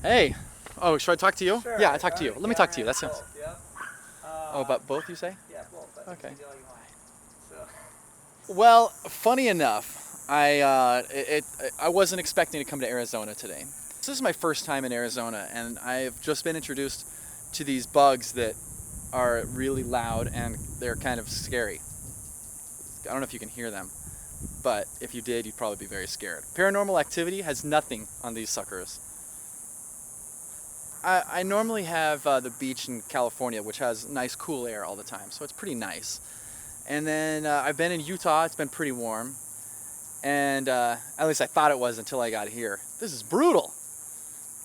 Hey. Oh, should I talk to you? Sure. Yeah, I talk to you. Let me talk to you. That sounds. Both, yeah. Oh, but both you say? Yeah, both. That's Okay. the deal you want. So. Well, funny enough, I wasn't expecting to come to Arizona today. This is my first time in Arizona, and I've just been introduced to these bugs that are really loud and they're kind of scary. I don't know if you can hear them, but if you did, you'd probably be very scared. Paranormal Activity has nothing on these suckers. I normally have the beach in California, which has nice cool air all the time, so it's pretty nice. And then I've been in Utah, it's been pretty warm. And at least I thought it was until I got here. This is brutal.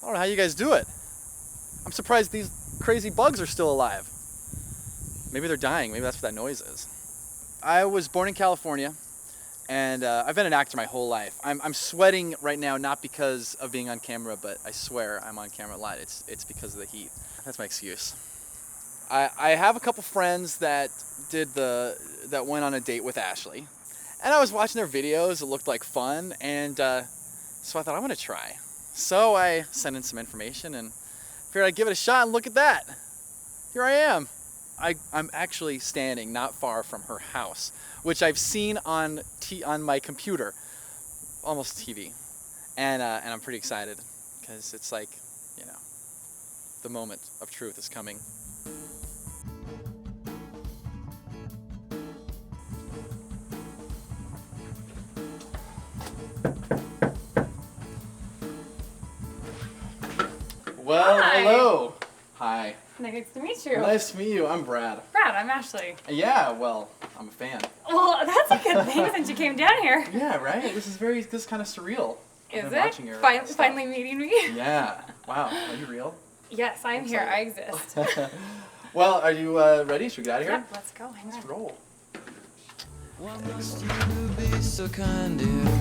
I don't know how you guys do it. I'm surprised these crazy bugs are still alive. Maybe they're dying, maybe that's what that noise is. I was born in California, and I've been an actor my whole life. I'm sweating right now, not because of being on camera, but I swear I'm on camera a lot. It's because of the heat. That's my excuse. I have a couple friends that went on a date with Ashley, and I was watching their videos. It looked like fun, and so I thought I'm gonna try. So I sent in some information and figured I'd give it a shot. And look at that! Here I am. I'm actually standing not far from her house, which I've seen on my computer, almost TV, and I'm pretty excited because it's like, you know, the moment of truth is coming. Well, Hi. hello. Hi. Nice to meet you. Nice to meet you. I'm Brad. Brad, I'm Ashley. Yeah, well, I'm a fan. Well, that's a good thing since you came down here. Yeah, right? This is kind of surreal. I've Is been it? watching your stuff. Finally meeting me? Yeah. Wow. Are you real? Yes, I'm Looks here. like I it. exist. Well, are you ready? Should we get out of here? Yep, let's go. Hang Let's on. roll. Why must you be so kind, dear?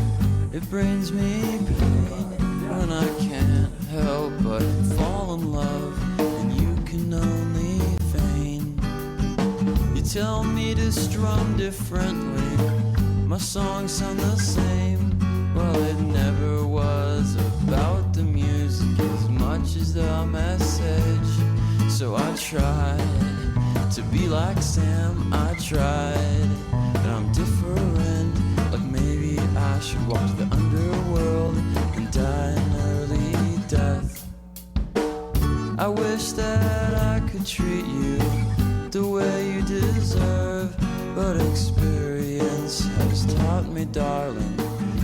It brings me pain when I can't help but fall in love, and you can only feign. You tell me to strum differently, my songs sound the same. Well, it never was about the music as much as the message. So I tried to be like Sam, I tried, but I'm different. Like maybe I should walk to the underworld and die an early death. I wish that I could treat you the way you deserve, but experience has taught me, darling,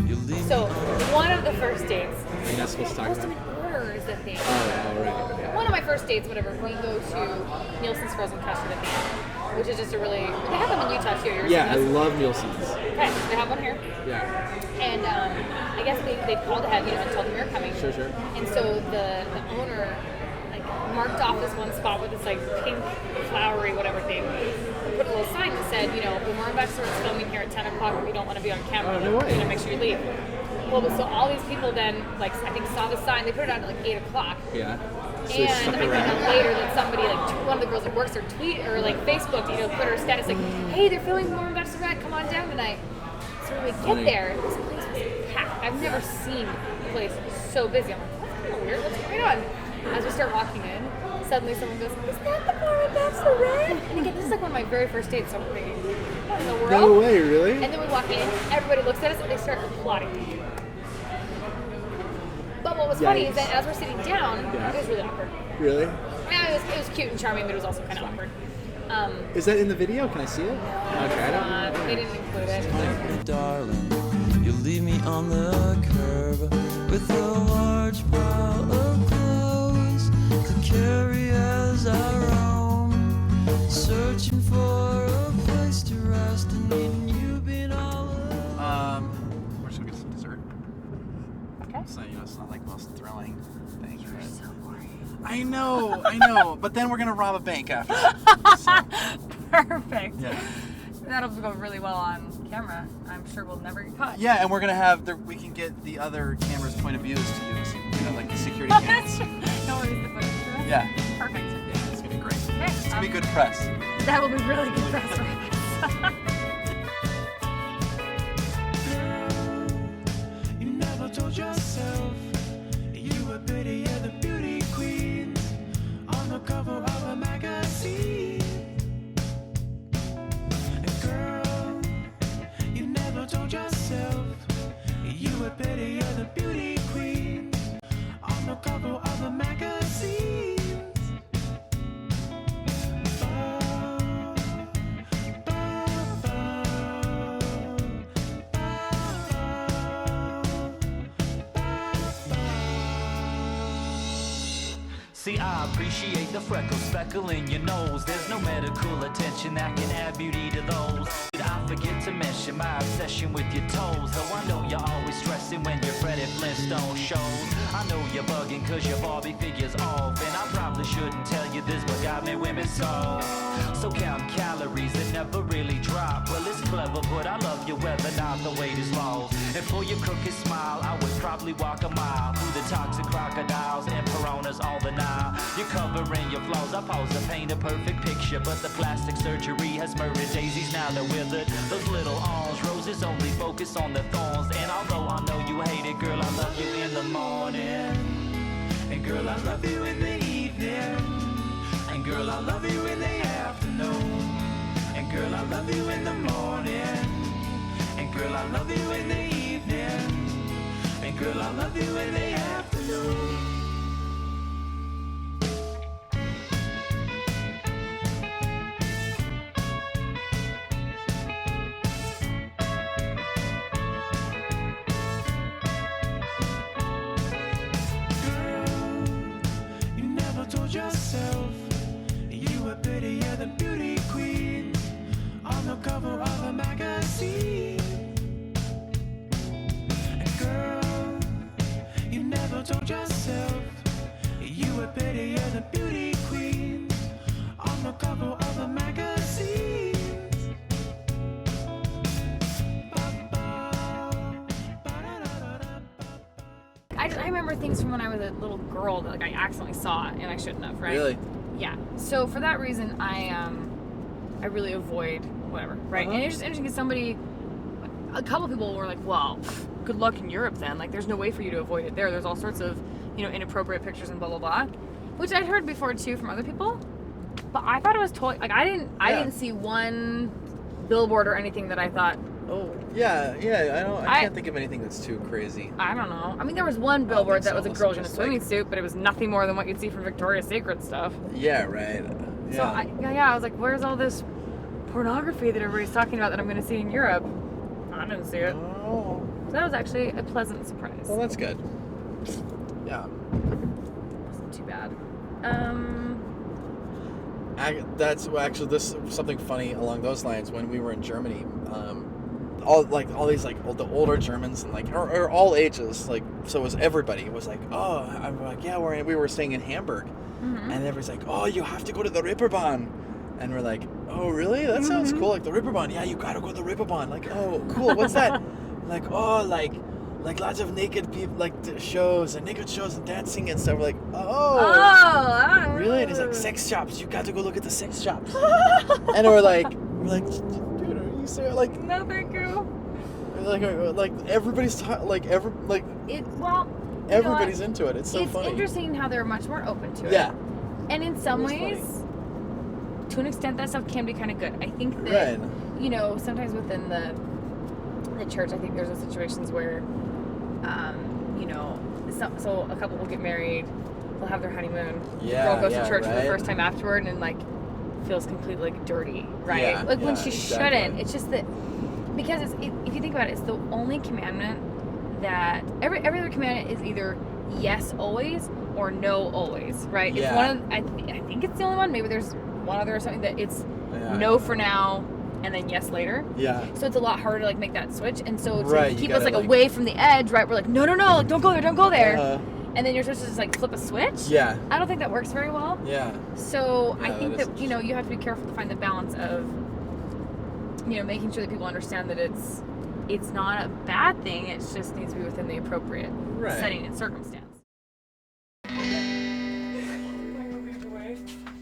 you leave So, me. one of the first dates. You're not supposed to talk Supposed to about be order is the thing. Oh, right. One of my first dates, whatever, we go to Nielsen's Frozen Custard at the end, which is just a really. They have them in Utah too. Yours Yeah, I is- love Nielsen's. Okay, they have one here. Yeah. And I guess they called ahead, and told them we were coming. Sure. And so the owner like marked off this one spot with this like pink flowery whatever thing. Put a little sign that said, the Mormon Bachelorette filming here at 10 o'clock. If you don't want to be on camera, Oh, no way. make sure you leave. Well, so all these people then I think saw the sign. They put it on at like 8 o'clock. Yeah. So they And stuck I found around. out later that somebody, one of the girls that works there, tweet or Facebook, put her status like, "Hey, they're filming Mormon Bachelorette. Come on down tonight." So when we Funny. get there, this place was packed. I've never seen a place so busy. I'm like, that's kind of weird. What's going on? As we start walking in, suddenly someone goes, "Is that the Mormon Bachelorette?" And again, this is like one of my very first dates, so I'm thinking, what in the world? No way, really? And then we walk in, everybody looks at us, and they start applauding. But what was funny is that as we're sitting down, Yeah. it was really awkward. Really? Yeah, it was cute and charming, but it was also kind of awkward. Is that in the video? Can I see it? Okay, I don't They didn't include it. Me, darling, you leave me on the curb with a large pile of clothes to carry as I roam, searching for a place to rest and needing you being all alone. We're just gonna get some dessert. Okay. So, it's not like most thrilling things, right? So boring. I know. But then we're gonna rob a bank after. So, Perfect. yeah. That'll go really well on camera. I'm sure we'll never get caught. Yeah, and we're gonna have we can get the other camera's point of views to use. Like the security cameras. No worries, the footage for that. Yeah. Perfect. Yeah, it's gonna be great. Okay. It's gonna be good press. That will be really good press for us. You never told yourself you were prettier than beauty beauty queens on the cover of the magazines. See, I appreciate the freckles speckling your nose. There's no medical attention that can add beauty to those. Did I forget to mention my obsession with your toes? Though I know you're always stressing when your Fred Flintstone shows. I know you're bugging cause your Barbie figure's off, and I probably shouldn't tell you this, but got me women soft. So count calories that never really drop. Well, it's clever, but I love you whether not the weight is lost. And for your crooked smile, I would probably walk a mile through the toxic crocodiles and piranhas all the night. You're covering your flaws. I pause to paint a perfect picture, but the plastic surgery has murdered daisies. Now they're withered. Those little orange roses only focus on the thorns. And although I know you hate it, girl, I love you in the morning. And girl, I love you in the evening. And girl, I love you in the afternoon. And girl, I love you in the morning. And girl, I love you in the evening. And girl, I love you in the afternoon. Told yourself you were prettier than beauty queens on the cover of a magazine. And girl, you never told yourself you were prettier than beauty queens on the cover of a magazine. I remember things from when I was a little girl that like I accidentally saw and I shouldn't have, right? Really? Yeah. So for that reason, I really avoid whatever, right? And it's just interesting because a couple of people were like, "Well, good luck in Europe then. Like, there's no way for you to avoid it there. There's all sorts of, inappropriate pictures and blah blah blah," which I'd heard before too from other people. But I thought it was totally like I didn't see one billboard or anything that I thought, oh. Yeah. I can't think of anything that's too crazy. I don't know. I mean, there was one billboard that was a girl in a Just swimming suit, but it was nothing more than what you'd see from Victoria's Secret stuff. Yeah, right. Yeah. So I was like, where's all this pornography that everybody's talking about that I'm going to see in Europe? I didn't see it. Oh. So that was actually a pleasant surprise. Well, that's good. Yeah. Wasn't too bad. That's actually this something funny along those lines. When we were in Germany, all these the older Germans and or all ages, so it was everybody. It was like, oh, I'm like, yeah, we were staying in Hamburg, and everybody's like, oh, you have to go to the Ripperbahn, and we're like, oh, really? That sounds cool. Like the Ripperbahn, yeah, you gotta go to the Ripperbahn. Like, oh, cool. What's that? Like, oh, like lots of naked people, shows and naked shows and dancing and stuff. We're like, oh, really? And it's like sex shops. You got to go look at the sex shops. And we're like, dude, are you serious? Like, No, thank you. Like everybody's everybody's into it. It's so funny. It's interesting how they're much more open to it. Yeah. And in some ways, to an extent, that stuff can be kind of good. I think that, sometimes within the church, I think there's those situations where, so a couple will get married, they'll have their honeymoon, the girl goes to church for the first time afterward and feels completely dirty, right? Yeah, when she exactly. shouldn't. It's just that, because if you think about it, it's the only commandment that, every other commandment is either yes always or no always, right? Yeah. It's one of, I think it's the only one, maybe there's one other or something that it's no for now, and then yes later. Yeah. So it's a lot harder to make that switch, and so Right, to you keep us gotta, away from the edge, right? We're like, no, don't go there. And then you're supposed to just flip a switch. Yeah. I don't think that works very well. Yeah. So Yeah, I think that that is you have to be careful to find the balance of making sure that people understand that it's not a bad thing. It just needs to be within the appropriate setting and circumstance.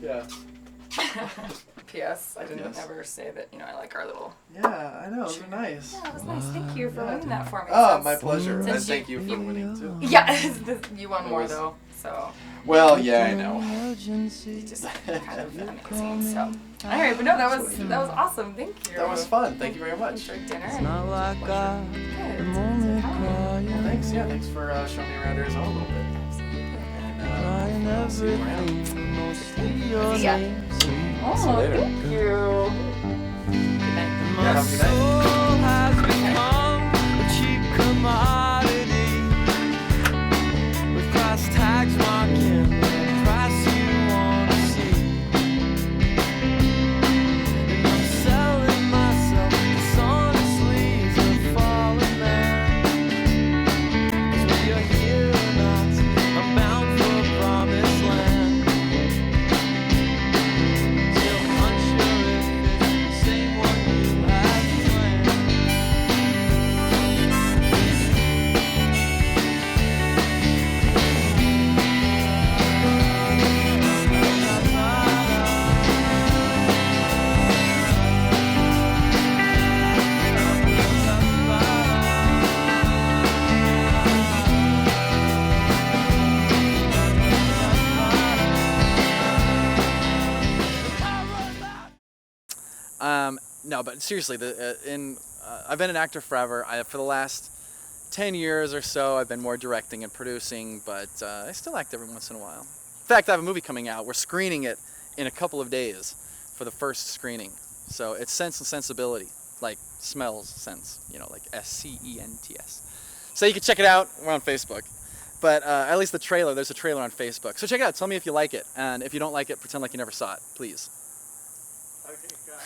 Yeah. P.S. I didn't ever say that, I like our little... Yeah, I know. Those are nice. Yeah, it was nice. Thank you for winning that for me. Oh, my pleasure. And since thank you for winning, too. Yeah, you won more, though, so... Well, yeah, I know. It's just kind of amazing, so... Alright, but no, that was awesome. Thank you. That was fun. Thank you very much. Enjoyed dinner. It's not like Good. I'm only crying. thanks. Yeah, thanks for showing me around Arizona a little bit. And I'll see you around. See ya. See you later. Thank you. Good night. Yeah, have a good night. soul has become a cheap commodity with price tags marking the price you wanna see. And I'm selling myself dishonestly as a fallen man. 'Cause when you're here or not, I'm bound for a promised land. Still unsure if it's the same one you had planned. No, but seriously, I've been an actor forever. For the last 10 years or so, I've been more directing and producing, but I still act every once in a while. In fact, I have a movie coming out. We're screening it in a couple of days for the first screening. So it's Sense and Sensibility, like smells, sense, like SCENTS. So you can check it out. We're on Facebook. But at least there's a trailer on Facebook. So check it out. Tell me if you like it. And if you don't like it, pretend like you never saw it, please. Okay, got it.